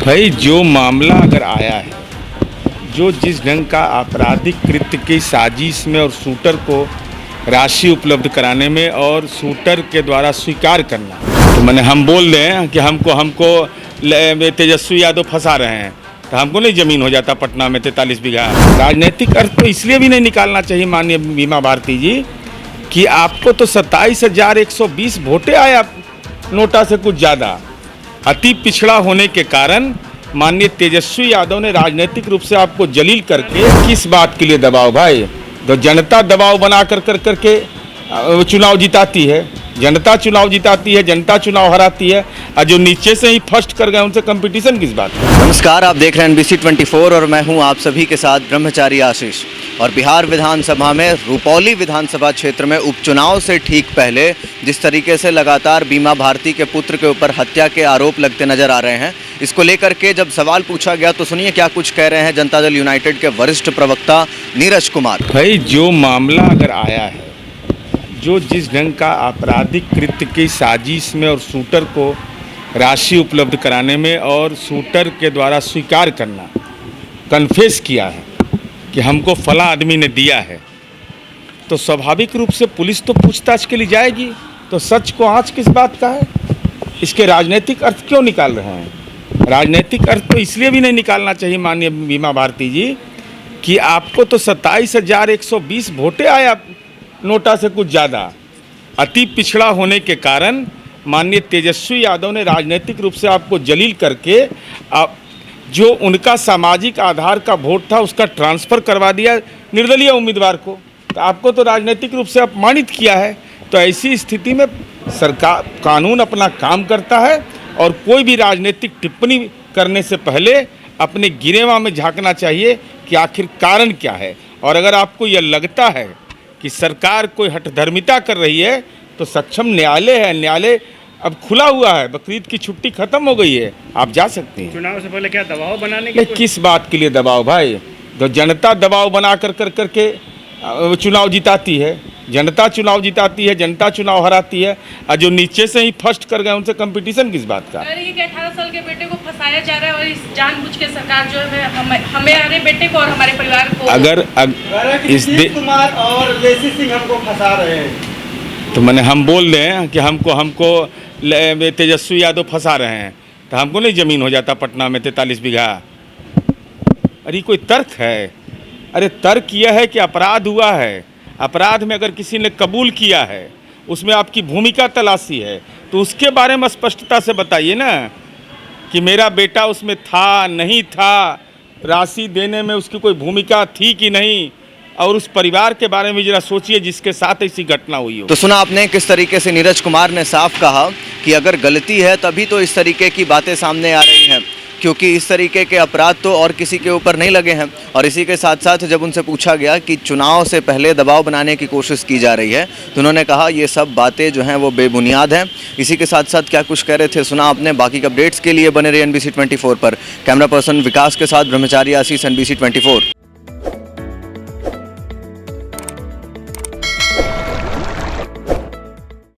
भाई जो मामला अगर आया है, जो जिस ढंग का आपराधिक कृत्य की साजिश में और शूटर को राशि उपलब्ध कराने में और शूटर के द्वारा स्वीकार करना, तो मैंने हम बोल रहे हैं कि हमको तेजस्वी यादव फंसा रहे हैं, तो हमको नहीं ज़मीन हो जाता पटना में 43 बीघा। राजनीतिक अर्थ तो इसलिए भी नहीं निकालना चाहिए माननीय बीमा भारती जी कि आपको तो 27,120 वोटें आया नोटा से कुछ ज़्यादा। अति पिछड़ा होने के कारण माननीय तेजस्वी यादव ने राजनीतिक रूप से आपको जलील करके किस बात के लिए दबाव भाई, तो जनता दबाव बना करके चुनाव जिताती है, जनता चुनाव जिताती है, जनता चुनाव हराती है, और जो नीचे से ही फर्स्ट कर गए उनसे कंपटीशन किस बात का। नमस्कार, आप देख रहे हैं NBC 24 और मैं हूं आप सभी के साथ ब्रह्मचारी आशीष। और बिहार विधानसभा में रुपौली विधानसभा क्षेत्र में उपचुनाव से ठीक पहले जिस तरीके से लगातार बीमा भारती के पुत्र के ऊपर हत्या के आरोप लगते नजर आ रहे हैं, इसको लेकर के जब सवाल पूछा गया तो सुनिए क्या कुछ कह रहे हैं जनता दल यूनाइटेड के वरिष्ठ प्रवक्ता नीरज कुमार। भाई जो मामला अगर आया है, जो जिस ढंग का आपराधिक कृत्य की साजिश में और शूटर को राशि उपलब्ध कराने में और शूटर के द्वारा स्वीकार करना, कन्फेस किया है कि हमको फला आदमी ने दिया है, तो स्वाभाविक रूप से पुलिस तो पूछताछ के लिए जाएगी। तो सच को आँच किस बात का है, इसके राजनीतिक अर्थ क्यों निकाल रहे हैं? राजनीतिक अर्थ तो इसलिए भी नहीं निकालना चाहिए माननीय बीमा भारती जी कि आपको तो 27,120 वोटें आया नोटा से कुछ ज़्यादा। अति पिछड़ा होने के कारण माननीय तेजस्वी यादव ने राजनीतिक रूप से आपको जलील करके जो उनका सामाजिक आधार का वोट था उसका ट्रांसफ़र करवा दिया निर्दलीय उम्मीदवार को, तो आपको तो राजनीतिक रूप से अपमानित किया है। तो ऐसी स्थिति में सरकार कानून अपना काम करता है और कोई भी राजनीतिक टिप्पणी करने से पहले अपने गिरेवा में झांकना चाहिए कि आखिर कारण क्या है। और अगर आपको यह लगता है कि सरकार कोई हठधर्मिता कर रही है तो सक्षम न्यायालय है, न्यायालय अब खुला हुआ है, बकरीद की छुट्टी खत्म हो गई है, आप जा सकते हैं। चुनाव से पहले क्या दबाव बनाने के किस बात के लिए दबाव भाई, तो जनता दबाव बना करके चुनाव जिताती है, जनता चुनाव जिताती है, जनता चुनाव हराती है, और जो नीचे से ही फर्स्ट कर गए उनसे कंपटीशन किस बात का। अरे ये कि 18 साल के बेटे को फंसाया जा रहा है और इस जानबूझ के सरकार जो है हमारे बेटे को और हमारे परिवार को अगर इस कुमार और लेसी सिंह हमको फंसा रहे हैं, तो मैंने हम बोल रहे हैं कि हमको तेजस्वी यादव फंसा रहे हैं, तो हमको नहीं ज़मीन हो जाता पटना में 43 बीघा। अरे कोई तर्क है? अरे तर्क यह है कि अपराध हुआ है, अपराध में अगर किसी ने कबूल किया है, उसमें आपकी भूमिका तलाशी है, तो उसके बारे में स्पष्टता से बताइए ना कि मेरा बेटा उसमें था नहीं था, राशि देने में उसकी कोई भूमिका थी कि नहीं, और उस परिवार के बारे में जरा सोचिए जिसके साथ ऐसी घटना हुई हो। तो सुना आपने किस तरीके से नीरज कुमार ने साफ कहा कि अगर गलती है तभी तो इस तरीके की बातें सामने आ रही हैं, क्योंकि इस तरीके के अपराध तो और किसी के ऊपर नहीं लगे हैं। और इसी के साथ साथ जब उनसे पूछा गया कि चुनाव से पहले दबाव बनाने की कोशिश की जा रही है, तो उन्होंने कहा ये सब बातें जो हैं वो बेबुनियाद हैं। इसी के साथ साथ क्या कुछ कह रहे थे सुना आपने। बाकी के अपडेट्स के लिए बने रहिए NBC 24 पर। कैमरा पर्सन विकास के साथ ब्रह्मचारी आशीष, NBC 24।